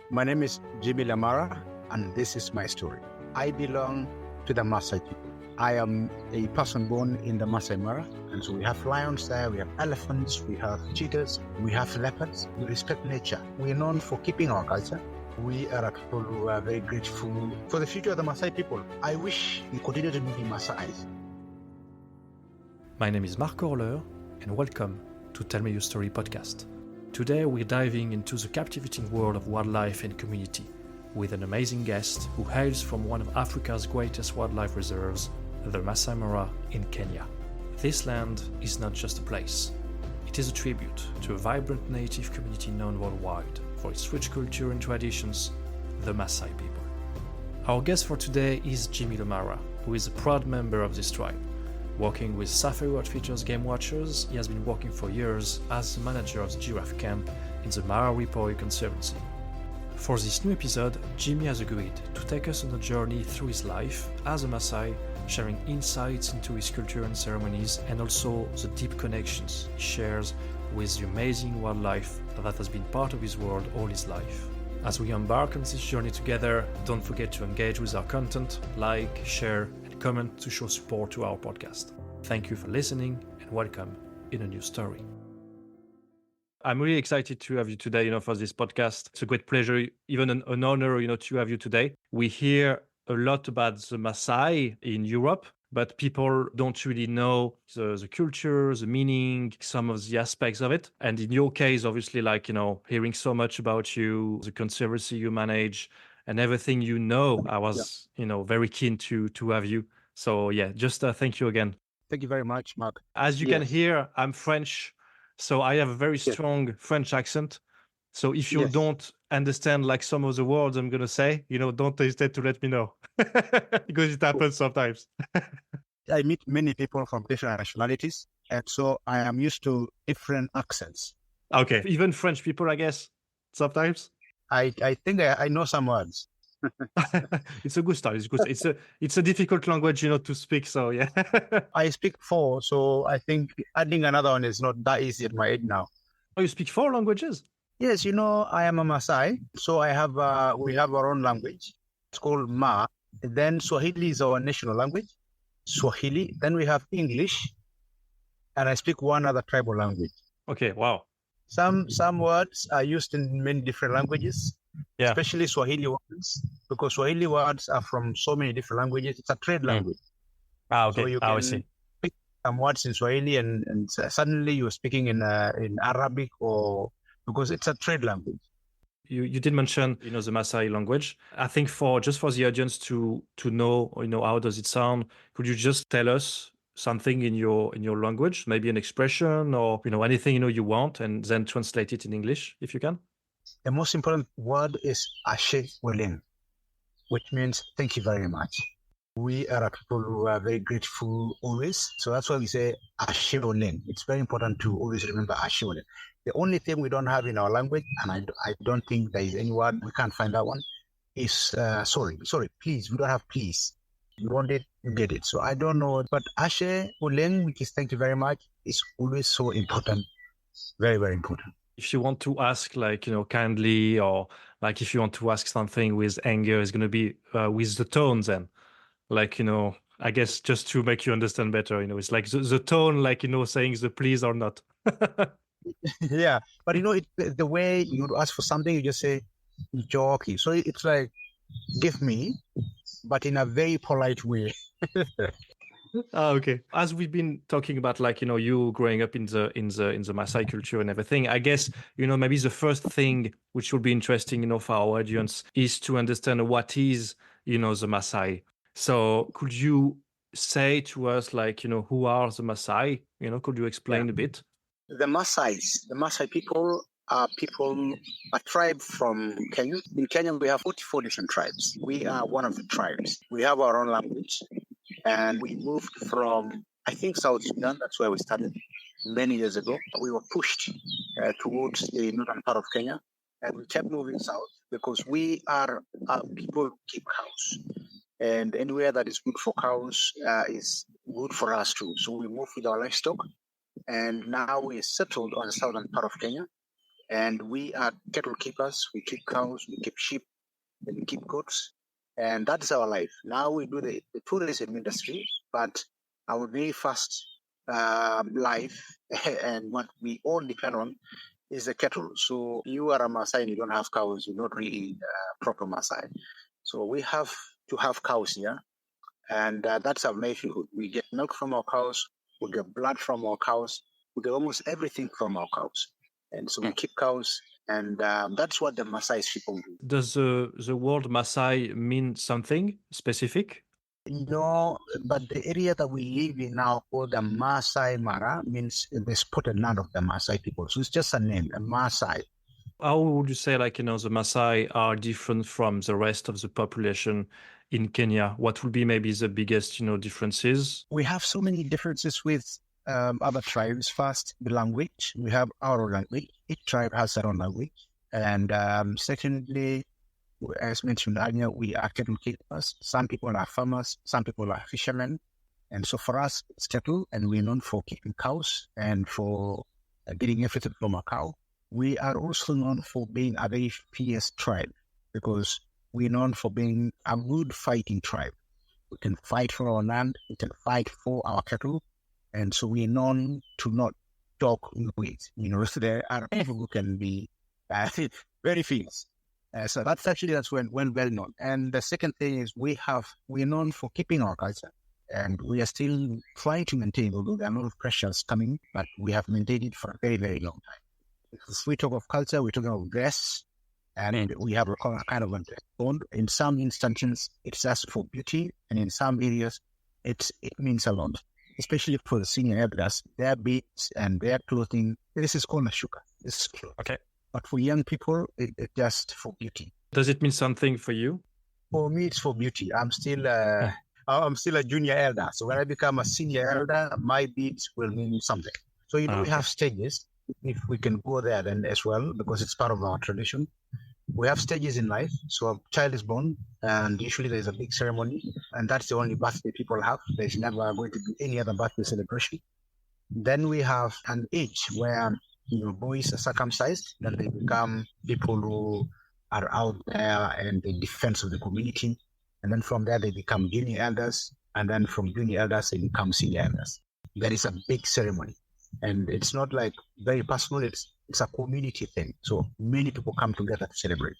My name is Jimmy Lemara, and this is my story. I belong to the Maasai people. I am a person born in the Maasai Mara, and so we have lions there, we have elephants, we have cheetahs, we have leopards. We respect nature. We are known for keeping our culture. We are a people who are very grateful for the future of the Maasai people. I wish we continue to be Maasais. My name is Mark Orler, and welcome to Tell Me Your Story podcast. Today we're diving into the captivating world of wildlife and community with an amazing guest who hails from one of Africa's greatest wildlife reserves, the Maasai Mara in Kenya. This land is not just a place. It is a tribute to a vibrant native community known worldwide for its rich culture and traditions, the Maasai People. Our guest for today is Jimmy Lemara, who is a proud member of this tribe. Working with Safari Outfitters Game Watchers, he has been working for years as the manager of the Giraffe Camp in the Mara Ripoi Conservancy. For this new episode, Jimmy has agreed to take us on a journey through his life as a Maasai, sharing insights into his culture and ceremonies, and also the deep connections he shares with the amazing wildlife that has been part of his world all his life. As we embark on this journey together, don't forget to engage with our content, like, share, and comment to show support to our podcast. Thank you for listening, and welcome in a new story. I'm really excited to have you today, for this podcast. It's a great pleasure, even an honor, to have you today. We hear a lot about the Maasai in Europe, but people don't really know the culture, the meaning, some of the aspects of it. And in your case, obviously, hearing so much about you, the conservancy you manage, and everything I was, very keen to have you. So just thank you again. Thank you very much, Mark. As you can hear, I'm French, so I have a very strong French accent. So if you don't understand some of the words I'm going to say, don't hesitate to let me know because it happens sometimes. I meet many people from different nationalities, and so I am used to different accents. Okay. Even French people, I guess, sometimes. I think I know some words. It's a good start. It's good. It's a difficult language, to speak. So yeah. I speak 4, so I think adding another one is not that easy at my age now. Oh, you speak 4 languages? Yes, I am a Maasai, so we have our own language. It's called Ma. Then Swahili is our national language. Swahili. Then we have English, and I speak one other tribal language. Okay, wow. Some words are used in many different languages, especially Swahili words, because Swahili words are from so many different languages. It's a trade language. Okay. So you can pick some words in Swahili, and suddenly you're speaking in Arabic, or because it's a trade language. You did mention, the Maasai language. I think for the audience to know, how does it sound, could you just tell us something in your language, maybe an expression or, anything, you want, and then translate it in English, if you can? The most important word is Ashe Weleng, which means thank you very much. We are a people who are very grateful always. So that's why we say Ashe Weleng. It's very important to always remember Ashe Weleng. The only thing we don't have in our language, and I don't think there is any word, we can't find that one, is sorry, please. We don't have please. You want it, you get it. So I don't know, but Ashe Weleng, which is thank you very much, is always so important. Very, very important. If you want to ask, kindly, or if you want to ask something with anger, it's going to be with the tone then. I guess just to make you understand better, it's like the tone, saying the please or not. Yeah, but the way you ask for something, you just say jockey. So it's like give me, but in a very polite way. Okay. As we've been talking about, you growing up in the Maasai culture and everything, I guess, maybe the first thing which will be interesting, for our audience is to understand what is, the Maasai. So could you say to us, who are the Maasai? Could you explain a bit? The Maasai people are a tribe from Kenya. In Kenya, we have 44 different tribes. We are one of the tribes. We have our own language, and we moved from, I think, South Sudan. That's where we started many years ago. We were pushed towards the northern part of Kenya, and we kept moving south because we are people keep cows. And anywhere that is good for cows is good for us too. So we moved with our livestock, and now we settled on the southern part of Kenya. And we are cattle keepers. We keep cows, we keep sheep, and we keep goats. And that is our life. Now we do the tourism industry, but our very first life and what we all depend on is the cattle. So you are a Maasai and you don't have cows, you're not really proper Maasai. So we have to have cows here. And that's our livelihood. We get milk from our cows, we get blood from our cows, we get almost everything from our cows. And so we keep cows, and that's what the Maasai people do. Does the word Maasai mean something specific? No, but the area that we live in now called the Maasai Mara means the spotted land of the Maasai people. So it's just a name, a Maasai. How would you say, like, the Maasai are different from the rest of the population in Kenya? What would be maybe the biggest, differences? We have so many differences with other tribes. First, the language. We have our own language. Each tribe has their own language. And secondly, as mentioned earlier, we are cattle keepers. Some people are farmers. Some people are fishermen. And so for us, it's cattle, and we're known for keeping cows and for getting everything from a cow. We are also known for being a very fierce tribe because we're known for being a good fighting tribe. We can fight for our land. We can fight for our cattle. And so we're known to not talk with. So there are people who can be very fierce. So that's when well known. And the second thing is we're known for keeping our culture. And we are still trying to maintain, although there are a lot of pressures coming, but we have maintained it for a very, very long time. If we talk of culture, we're talking of dress, and we have a kind of a bond. In some instances, it's just for beauty, and in some areas, it means a lot, especially for the senior elders. Their beads and their clothing, this is called a shuka. This is cloth. Okay. But for young people, it's just for beauty. Does it mean something for you? For me, it's for beauty. I'm still a junior elder. So when I become a senior elder, my beads will mean something. So, we have stages. If we can go there then as well, because it's part of our tradition. We have stages in life. So a child is born, and usually there's a big ceremony, and that's the only birthday people have. There's never going to be any other birthday celebration. Then we have an age where boys are circumcised, then they become people who are out there and the defense of the community. And then from there, they become junior elders. And then from junior elders, they become senior elders. There is a big ceremony. And it's not like very personal, it's a community thing. So many people come together to celebrate.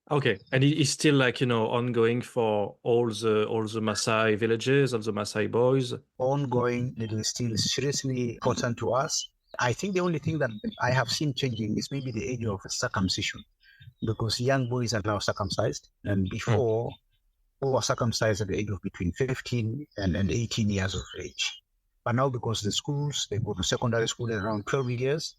Okay. And it is still ongoing for all the Maasai villages, all the Maasai boys? Ongoing, it is still seriously important to us. I think the only thing that I have seen changing is maybe the age of circumcision, because young boys are now circumcised, and before they were circumcised at the age of between 15 and 18 years of age. But now, because the schools, they go to secondary school at around 12 years,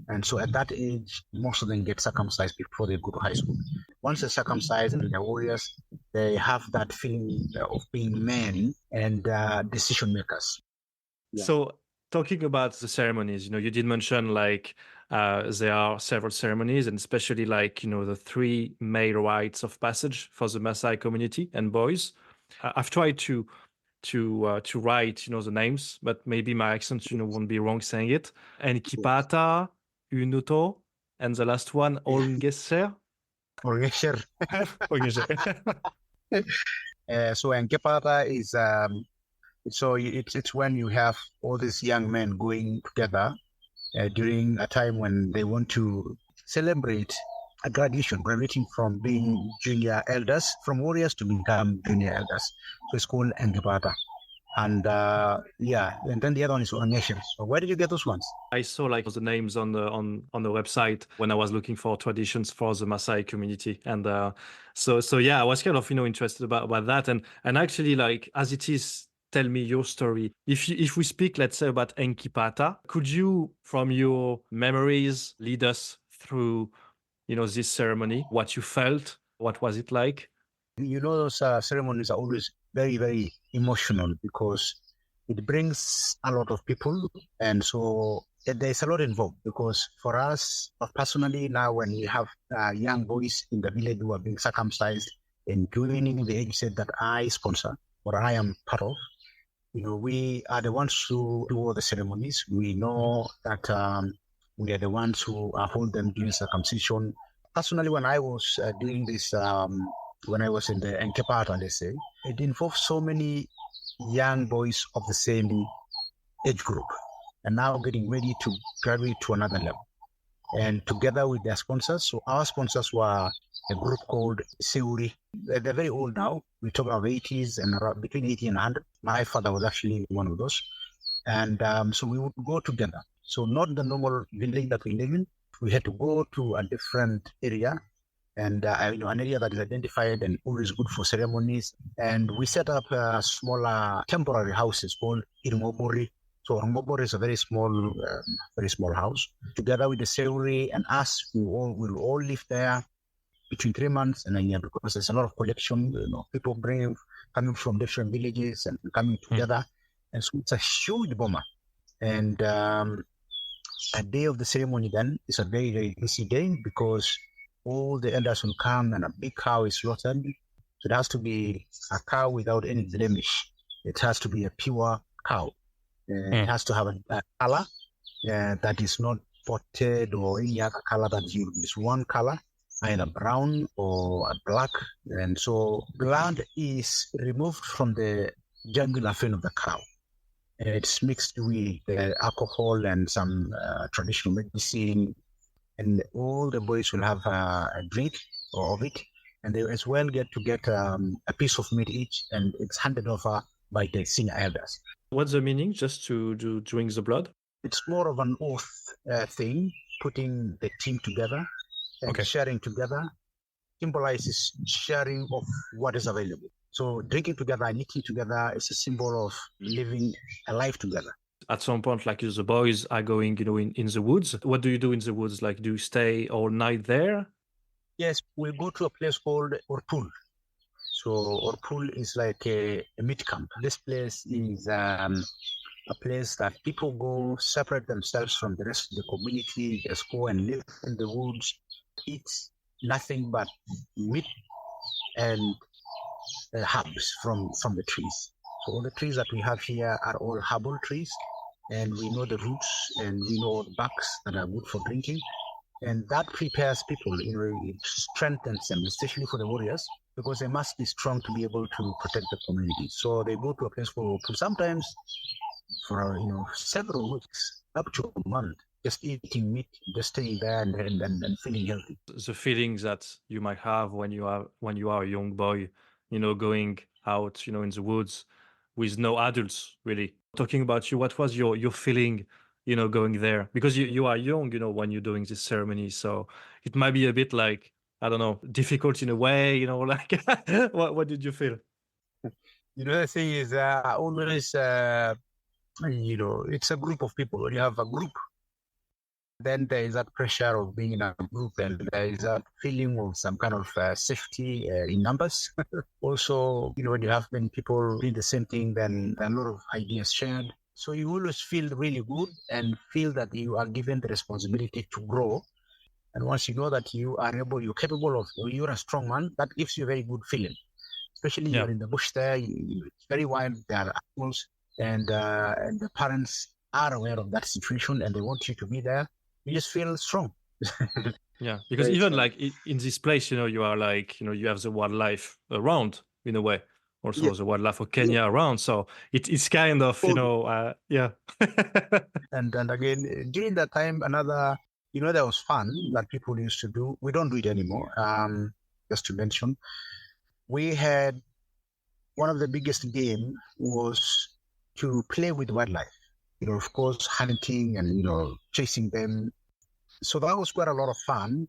and so at that age, most of them get circumcised before they go to high school. Once they're circumcised and they're warriors, they have that feeling of being men and decision makers. Yeah. So talking about the ceremonies, you did mention there are several ceremonies, and especially the 3 male rites of passage for the Maasai community and boys. I've tried to write the names, but maybe my accent won't be wrong saying it. Enkipata, Unuto, and the last one Olngeser. Olngeser. So Enkipata is it's when you have all these young men going together during a time when they want to celebrate a graduating from being junior elders, from warriors to become junior elders. So it's called Enkipata. And and then the other one is Olngeser. So where did you get those ones? I saw the names on the website when I was looking for traditions for the Maasai community, and so I was kind of interested about that, and actually as it is. Tell me your story. If we speak, let's say, about Enkipata, could you, from your memories, lead us through, this ceremony? What you felt? What was it like? Those ceremonies are always very, very emotional because it brings a lot of people, and so there's a lot involved. Because for us personally, now when we have young boys in the village who are being circumcised and joining the age set that I sponsor or I am part of. We are the ones who do all the ceremonies. We know that We are the ones who hold them during circumcision. Personally, when I was doing this, when I was in the Enkepata, let's say, it involved so many young boys of the same age group and now getting ready to graduate to another level. And together with their sponsors, so our sponsors were a group called Seuri. They're very old now. We talk about 80s and around between 80 and 100. My father was actually one of those. And so we would go together. So not the normal village that we live in. We had to go to a different area and an area that is identified and always good for ceremonies. And we set up smaller temporary houses called Irmobori. So Irmobori is a very small house. Together with the Seuri and us, we will all live there between 3 months and a year because there's a lot of collection. People coming from different villages and coming together. And so it's a huge boma. And a day of the ceremony then is a very, very busy day because all the elders will come and a big cow is slaughtered. So it has to be a cow without any blemish. It has to be a pure cow. It has to have a color that is not spotted or any other color that you use. One color, either brown or black. And so blood is removed from the jugular vein of the cow. It's mixed with alcohol and some traditional medicine, and all the boys will have a drink of it, and they as well get a piece of meat each, and it's handed over by the senior elders. What's the meaning, just to drink the blood? It's more of an oath thing, putting the team together and sharing together symbolizes sharing of what is available. So drinking together and eating together is a symbol of living a life together. At some point, like the boys are going, in the woods. What do you do in the woods? Like, do you stay all night there? Yes, we go to a place called Orpul. So Orpul is like a meat camp. This place is a place that people go separate themselves from the rest of the community, just go and live in the woods, eat nothing but meat and herbs from the trees. So all the trees that we have here are all herbal trees, and we know the roots and we know the barks that are good for drinking, and that prepares people. It strengthens them, especially for the warriors, because they must be strong to be able to protect the community. So they go to a place for sometimes for several weeks, up to a month, just eating meat, just staying there and feeling healthy. The feelings that you might have when you are a young boy, going out, in the woods with no adults really. Talking about you, what was your feeling, going there? Because you are young, when you're doing this ceremony, so it might be a bit like, I don't know, difficult in a way, like what did you feel? The thing is, always, it's a group of people. When you have a group, then there is that pressure of being in a group, and there is a feeling of some kind of safety in numbers. Also, when you have many people doing the same thing, then a lot of ideas shared. So you always feel really good and feel that you are given the responsibility to grow. And once you know that you're capable of, you're a strong man, that gives you a very good feeling. Especially you're in the bush there, it's very wild, there are animals, and the parents are aware of that situation and they want you to be there. You just feel strong. Yeah, because even like in this place, you are like, you have the wildlife around in a way, also the wildlife of Kenya around. So it's kind of, yeah. And again, during that time, another, there was fun that people used to do. We don't do it anymore. Just to mention, we had one of the biggest game was to play with wildlife. Of course, hunting and, chasing them. So that was quite a lot of fun,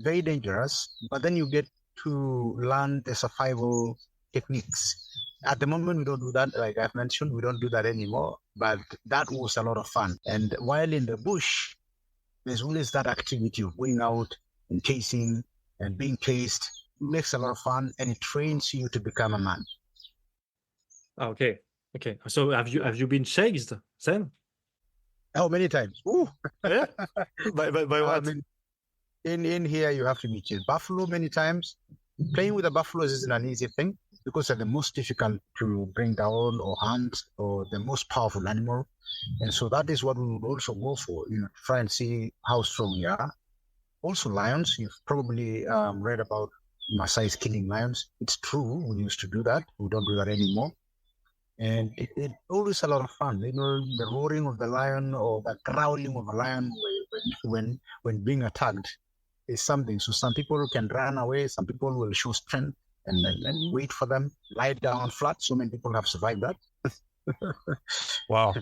very dangerous, but then you get to learn the survival techniques. At the moment, we don't do that. Like I've mentioned, we don't do that anymore, but that was a lot of fun. And while in the bush, there's always that activity of going out and chasing and being chased. It makes a lot of fun, and it trains you to become a man. Okay. So have you been chased then? How many times? Ooh. Yeah. By what? In here, you have to be chased. Buffalo many times. Playing with the buffaloes isn't an easy thing. because they're the most difficult to bring down or hunt, or the most powerful animal. And so that is what we would also go for, try and see how strong we are. Also lions, you've probably read about Maasai's killing lions. It's true, we used to do that. We don't do that anymore. And it always a lot of fun, the roaring of the lion or the growling of a lion when being attacked is something. So some people can run away, some people will show strength and then wait for them, lie down flat. So many people have survived that. Wow.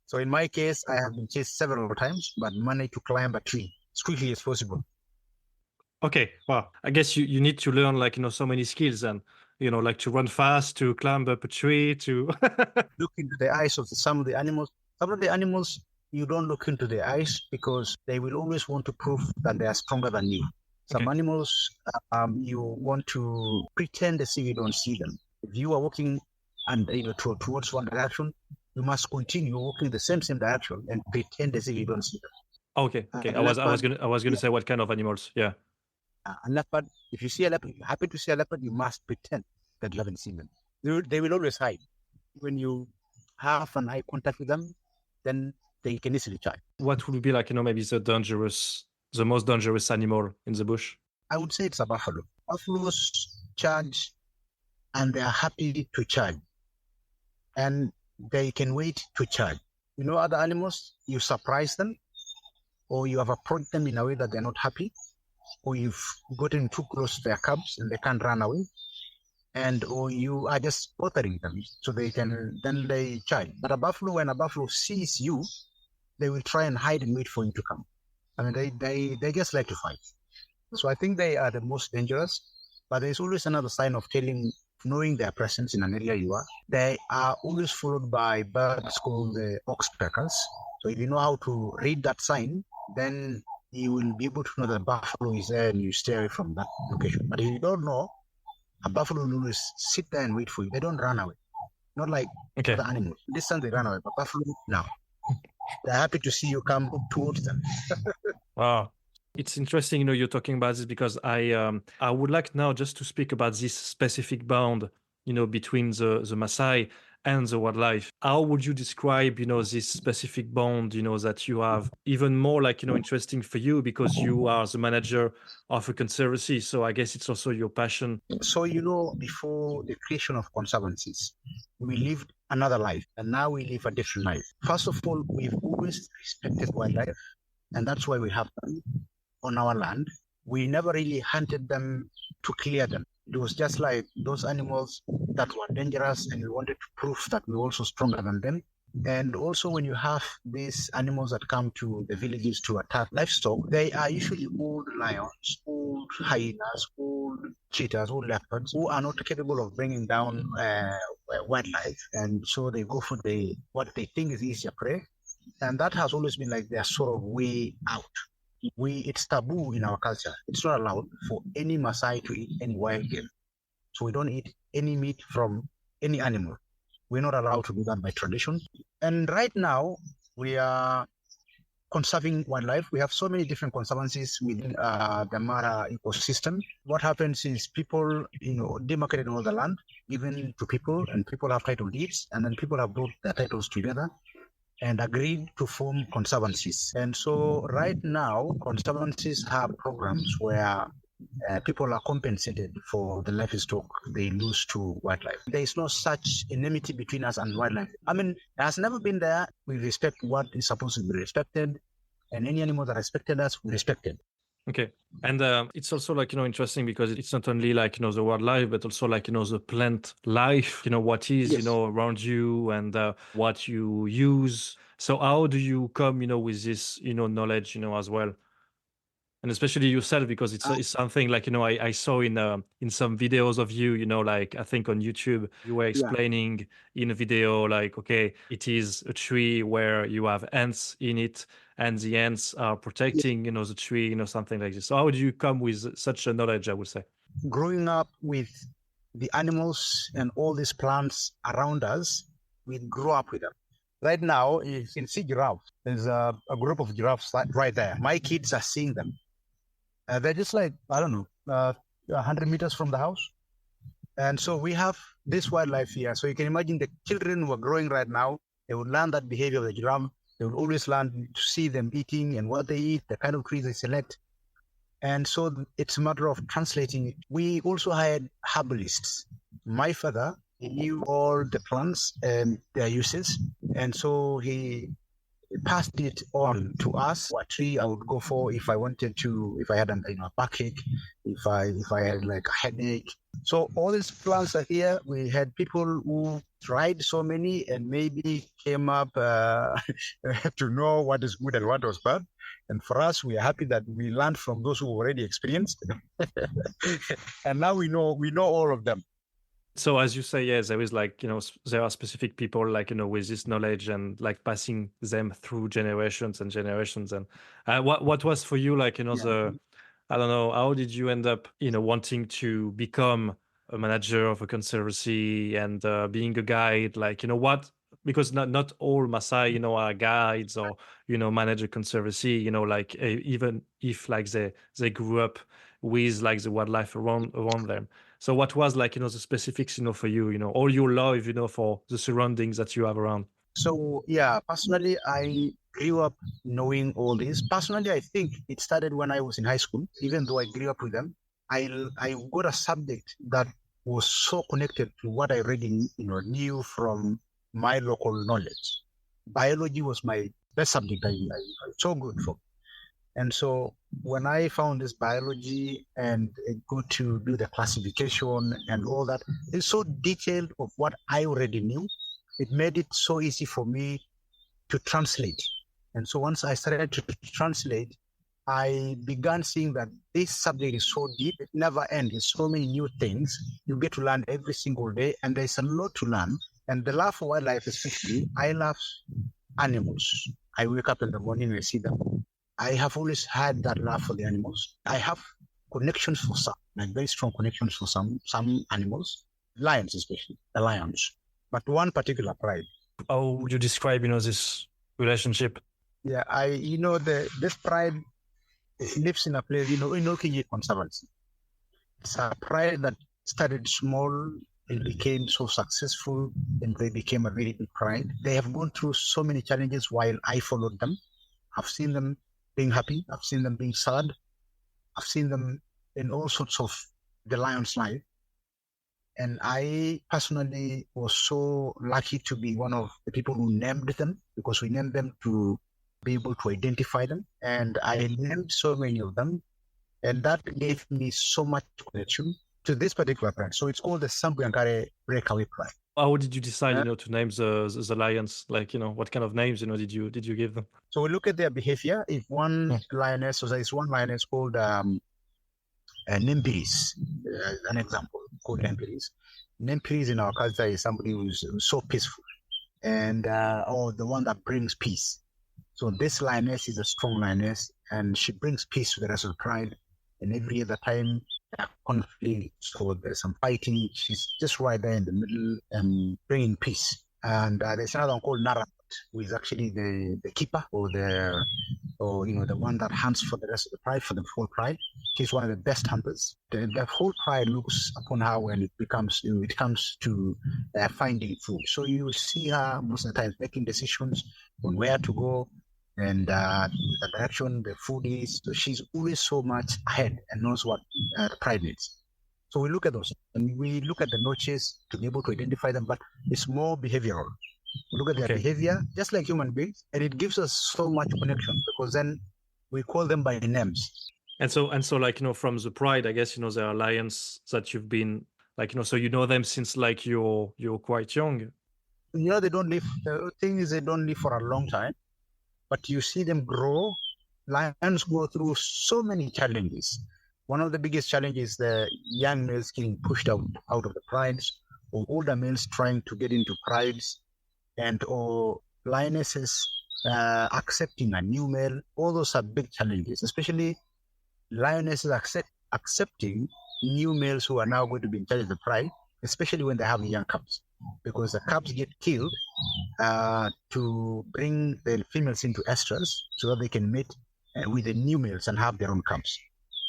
So in my case, I have been chased several times, but managed to climb a tree as quickly as possible. Okay, well, I guess you need to learn so many skills and like to run fast, to climb up a tree, to Look into the eyes of some of the animals. Some of the animals, you don't look into their eyes because they will always want to prove that they are stronger than you. Some Okay. animals, you want to pretend as if you don't see them. If you are walking and towards one direction, you must continue walking the same direction and pretend as if you don't see them. Okay. I was gonna say what kind of animals. Yeah. A leopard, if you see a leopard, you happen to see a leopard, you must pretend that you haven't seen them. They will always hide. When you have an eye contact with them, then they can easily charge. What would be maybe the most dangerous animal in the bush? I would say it's a buffalo. Buffaloes charge and they are happy to charge. And they can wait to charge. Other animals, you surprise them or you have approached them in a way that they're not happy, or you've gotten too close to their cubs and they can't run away, or you are just bothering them so they charge. But when a buffalo sees you, they will try and hide and wait for you to come. I mean, they just like to fight. So I think they are the most dangerous, but there's always another sign of knowing their presence in an area you are. They are always followed by birds called the oxpeckers. So if you know how to read that sign, then you will be able to know that buffalo is there and you stay away from that location. But if you don't know, a buffalo will always sit there and wait for you. They don't run away. Not like other animals. This time they run away, but buffalo, no. They're happy to see you come towards them. Wow. It's interesting, you're talking about this because I would like now just to speak about this specific bond, between the Maasai and the wildlife. How would you describe, this specific bond, that you have? Even more interesting for you because you are the manager of a conservancy. So I guess it's also your passion. So, before the creation of conservancies, we lived another life and now we live a different life. First of all, we've always respected wildlife, and that's why we have them on our land. We never really hunted them to clear them. It was just like those animals that were dangerous, and we wanted to prove that we're also stronger than them. And also when you have these animals that come to the villages to attack livestock, they are usually old lions, old hyenas, old cheetahs, old leopards who are not capable of bringing down wildlife. And so they go for what they think is easier prey. And that has always been like their sort of way out. It's taboo in our culture. It's not allowed for any Maasai to eat any wild game. So we don't eat any meat from any animal. We're not allowed to do that by tradition. And right now, we are conserving wildlife. We have so many different conservancies within the Mara ecosystem. What happens is people, demarcated all the land, given to people, and people have title deeds, and then people have brought their titles together and agreed to form conservancies. And so right now, conservancies have programs where people are compensated for the livestock they lose to wildlife. There is no such enmity between us and wildlife. I mean, it has never been there. We respect what is supposed to be respected, and any animal that respected us, we respected. Okay. And it's also interesting because it's not only the wildlife, but also the plant life, what is, Yes. Around you and what you use. So how do you come, with this, knowledge, as well? And especially yourself, because it's something I saw in some videos of you, I think on YouTube, you were explaining in a video, okay, it is a tree where you have ants in it and the ants are protecting, the tree, something like this. So how do you come with such a knowledge, I would say? Growing up with the animals and all these plants around us, we grew up with them. Right now, you can see giraffes. There's a group of giraffes right there. My kids are seeing them. They're just 100 meters from the house. And so we have this wildlife here. So you can imagine the children who are growing right now, they would learn that behavior of the giraffe. They would always learn to see them eating and what they eat, the kind of trees they select. And so it's a matter of translating it. We also had herbalists. My father, he knew all the plants and their uses. And so he passed it on to us. What tree I would go for if I wanted to, if I had a backache, if I had like a headache. So all these plants are here. We had people who tried so many and maybe came up to know what is good and what was bad. And for us, we are happy that we learned from those who already experienced, and now we know all of them. So as you say, yes, there is like, there are specific people like, with this knowledge and like passing them through generations and generations. And what was for you, like, I don't know, how did you end up, wanting to become a manager of a conservancy and being a guide, like, what, because not all Maasai, are guides or, manage a conservancy, like even if like they grew up with like the wildlife around them. So what was like, the specifics, for you, all your love, for the surroundings that you have around? So yeah, personally, I grew up knowing all this. Personally, I think it started when I was in high school. Even though I grew up with them, I got a subject that was so connected to what I already knew from my local knowledge. Biology was my best subject. I so good for. And so when I found this biology and go to do the classification and all that, it's so detailed of what I already knew. It made it so easy for me to translate. And so once I started to translate, I began seeing that this subject is so deep, it never ends. There's so many new things. You get to learn every single day, and there's a lot to learn. And the love for wildlife, especially, I love animals. I wake up in the morning and I see them. I have always had that love for the animals. I have connections for some, like very strong connections for some animals, lions especially, the lions. But one particular pride. How would you describe, this relationship? Yeah, this pride lives in a place, in Giraffe Conservancy. It's a pride that started small and became so successful, and they became a very big pride. They have gone through so many challenges while I followed them. I've seen them being happy. I've seen them being sad. I've seen them in all sorts of the lion's life. And I personally was so lucky to be one of the people who named them, because we named them to be able to identify them. And I named so many of them. And that gave me so much connection to this particular pride. So it's called the Sambuyankare Breakaway Pride. How did you decide, to name the lions? Like, what kind of names, did you give them? So we look at their behavior. If one lioness, so there's one lioness called Nempiris, an example called Nempiris. Nempiris in our culture is somebody who's so peaceful, and or the one that brings peace. So this lioness is a strong lioness, and she brings peace to the rest of the pride. And every other time, conflict, so there's some fighting, she's just right there in the middle and bringing peace. And there's another one called Nara, who is actually the keeper or the one that hunts for the rest of the pride, for the whole pride. She's one of the best hunters. The whole pride looks upon her when it comes to finding food. So you will see her most of the time making decisions on where to go and the direction the food is. So she's always so much ahead and knows what the pride needs. So we look at those and we look at the notches to be able to identify them, but it's more behavioral. We look at their behavior just like human beings, and it gives us so much connection because then we call them by names. And so like, from the pride, I guess, there are lions that you've been like, so them since like you're quite young. They don't live. The thing is, they don't live for a long time, but you see them grow. Lions go through so many challenges. One of the biggest challenges is the young males getting pushed out of the prides, or older males trying to get into prides, or lionesses accepting a new male. All those are big challenges, especially lionesses accepting new males who are now going to be in charge of the pride, especially when they have young cubs, because the cubs get killed to bring the females into estrus so that they can mate with the new males and have their own cubs.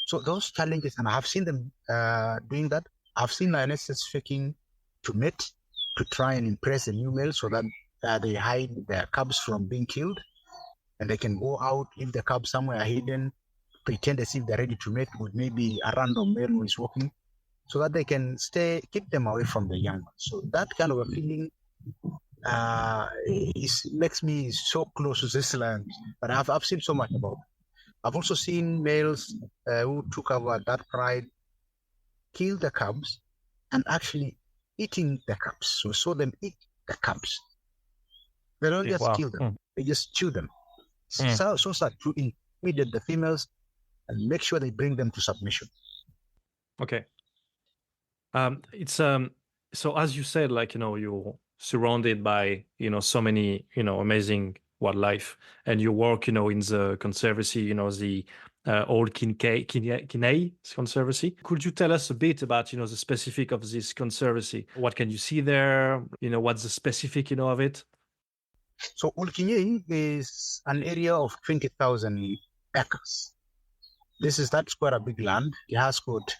So those challenges, and I have seen them doing that. I've seen lionesses faking to mate to try and impress the new male so that they hide their cubs from being killed, and they can go out, leave the cubs somewhere hidden, pretend as if they're ready to mate with maybe a random male who is walking, so that they can keep them away from the young ones. So that kind of a feeling makes me so close to this land. But I've seen so much about it. I've also seen males who took over that pride, kill the cubs, and actually eating the cubs. So saw them eat the cubs. They don't just kill them; they just chew them. So start to intimidate the females and make sure they bring them to submission. Okay. It's so as you said, like, you're surrounded by, so many, amazing wildlife, and you work, in the conservancy, the Old Kinay Conservancy. Could you tell us a bit about, the specific of this conservancy? What can you see there? What's the specific, of it? So Old Kinay is an area of 20,000 acres. That's quite a big land. It has got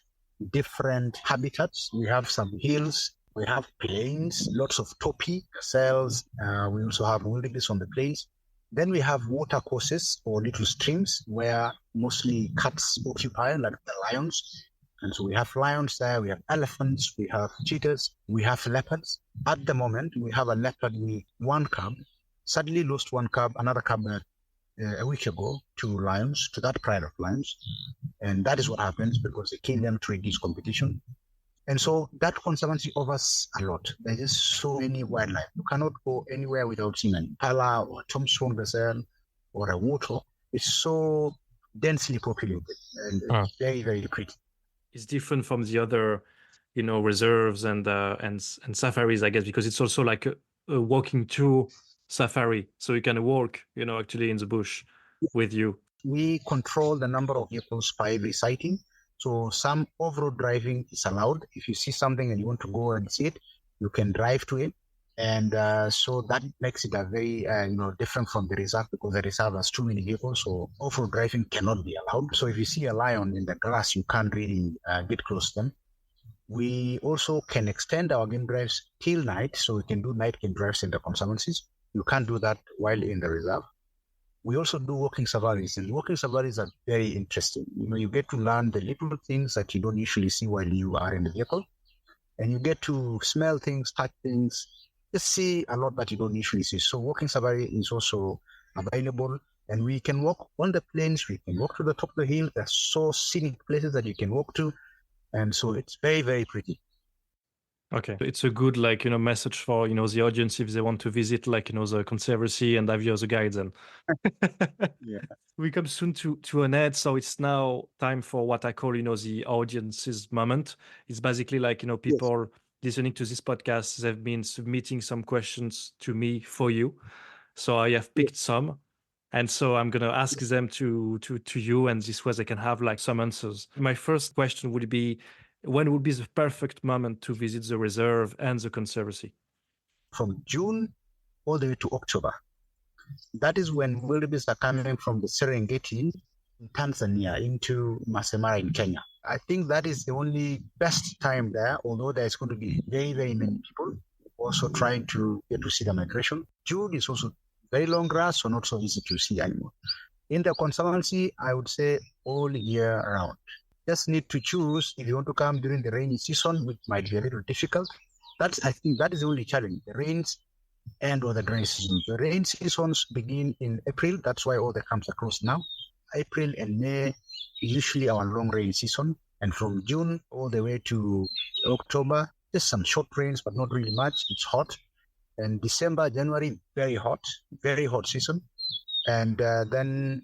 different habitats. We have some hills, we have plains, lots of topi, cells. We also have wildebeest on the plains. Then we have water courses or little streams where mostly cats occupy, like the lions. And so we have lions there, we have elephants, we have cheetahs, we have leopards. At the moment, we have a leopard with one cub. Sadly lost one cub, another cub a week ago to lions, to that pride of lions. And that is what happens because they kill them to reduce competition. And so that conservancy offers a lot. There's just so many wildlife. You cannot go anywhere without seeing an impala or a tombstone gazelle or a warthog. It's so densely populated and very, very pretty. It's different from the other, reserves and safaris, I guess, because it's also like a walking tour safari. So you can walk, actually in the bush with you. We control the number of vehicles by every sighting. So some off-road driving is allowed. If you see something and you want to go and see it, you can drive to it. And so that makes it a very, different from the reserve, because the reserve has too many vehicles. So off-road driving cannot be allowed. So if you see a lion in the grass, you can't really get close to them. We also can extend our game drives till night. So we can do night game drives in the conservancies. You can't do that while in the reserve. We also do walking safaris, and walking safaris are very interesting. You get to learn the little things that you don't usually see while you are in the vehicle, and you get to smell things, touch things, just see a lot that you don't usually see. So walking safari is also available, and we can walk on the plains, we can walk to the top of the hill. There's so scenic places that you can walk to, and so it's very, very pretty. Okay. It's a good, message for, the audience if they want to visit, the conservancy and have you as a guide then. Yeah. We come soon to an end, so it's now time for what I call, the audience's moment. It's basically people listening to this podcast, they've been submitting some questions to me for you. So I have picked some. And so I'm going to ask them to you, and this way they can have some answers. My first question would be, when would be the perfect moment to visit the reserve and the conservancy? From June all the way to October. That is when wildebeest are coming from the Serengeti in Tanzania into Maasai Mara in Kenya. I think that is the only best time there, although there's going to be very, very many people also trying to get to see the migration. June is also very long grass, so not so easy to see anymore. In the conservancy, I would say all year round. Just need to choose if you want to come during the rainy season, which might be a little difficult. I think that is the only challenge, the rains and or the dry season. The rain seasons begin in April. That's why all the camps are closed now. April and May is usually our long rain season. And from June all the way to October, just some short rains, but not really much. It's hot. And December, January, very hot season. And then,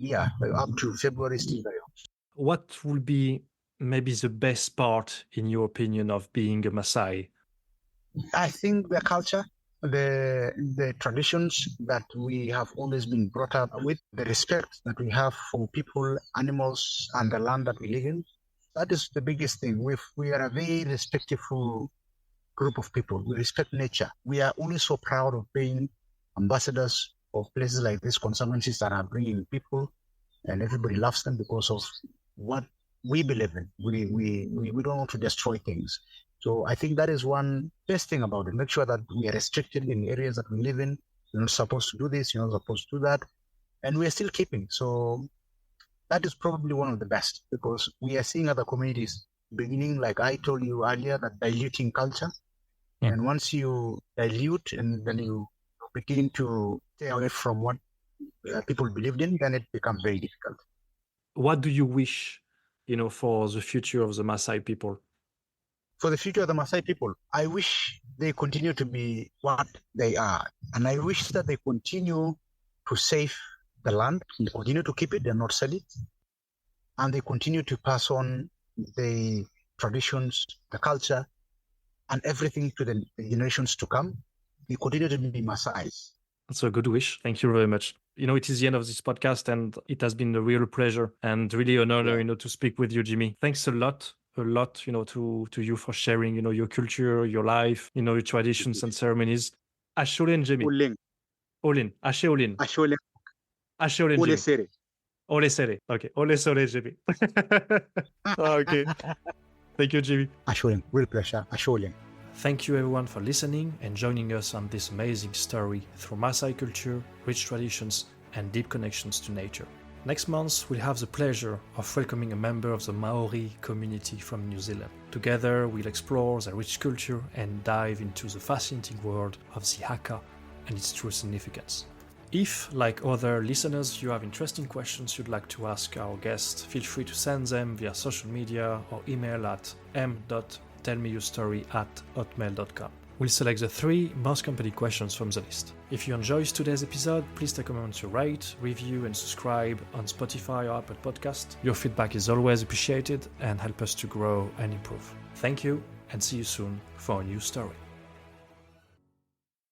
up to February, still very hot. What will be maybe the best part, in your opinion, of being a Maasai? I think the culture, the traditions that we have always been brought up with, the respect that we have for people, animals, and the land that we live in. That is the biggest thing. We are a very respectful group of people. We respect nature. We are always so proud of being ambassadors of places like these conservancies that are bringing people, and everybody loves them because of what we believe in. We don't want to destroy things. So I think that is one best thing about it. Make sure that we are restricted in areas that we live in. You're not supposed to do this, you're not supposed to do that. And we are still keeping. So that is probably one of the best, because we are seeing other communities beginning, like I told you earlier, that diluting culture. And once you dilute and then you begin to stay away from what people believed in, then it becomes very difficult. What do you wish, for the future of the Maasai people? For the future of the Maasai people, I wish they continue to be what they are. And I wish that they continue to save the land, they continue to keep it and not sell it. And they continue to pass on the traditions, the culture, and everything to the generations to come. They continue to be Maasais. That's a good wish. Thank you very much. It is the end of this podcast, and it has been a real pleasure and really an honor, to speak with you, Jimmy. Thanks a lot, to you for sharing, your culture, your life, your traditions and ceremonies. Ashe Olin, Jimmy. Olin. Ashe Olin. Ashe Olin. Ashe Olin, Ole Jimmy. Sere. Ole Sere. Okay. Ole Sere, Jimmy. Okay. Thank you, Jimmy. Ashe Olin. Real pleasure. Ashe Olin. Thank you everyone for listening and joining us on this amazing story through Maasai culture, rich traditions, and deep connections to nature. Next month, we'll have the pleasure of welcoming a member of the Maori community from New Zealand. Together, we'll explore their rich culture and dive into the fascinating world of the haka and its true significance. If, like other listeners, you have interesting questions you'd like to ask our guests, feel free to send them via social media or email at m.tellmeyourstory@hotmail.com. We'll select the 3 most compelling questions from the list. If you enjoyed today's episode, please take a moment to rate, review, and subscribe on Spotify or Apple Podcast. Your feedback is always appreciated and help us to grow and improve. Thank you, and see you soon for a new story.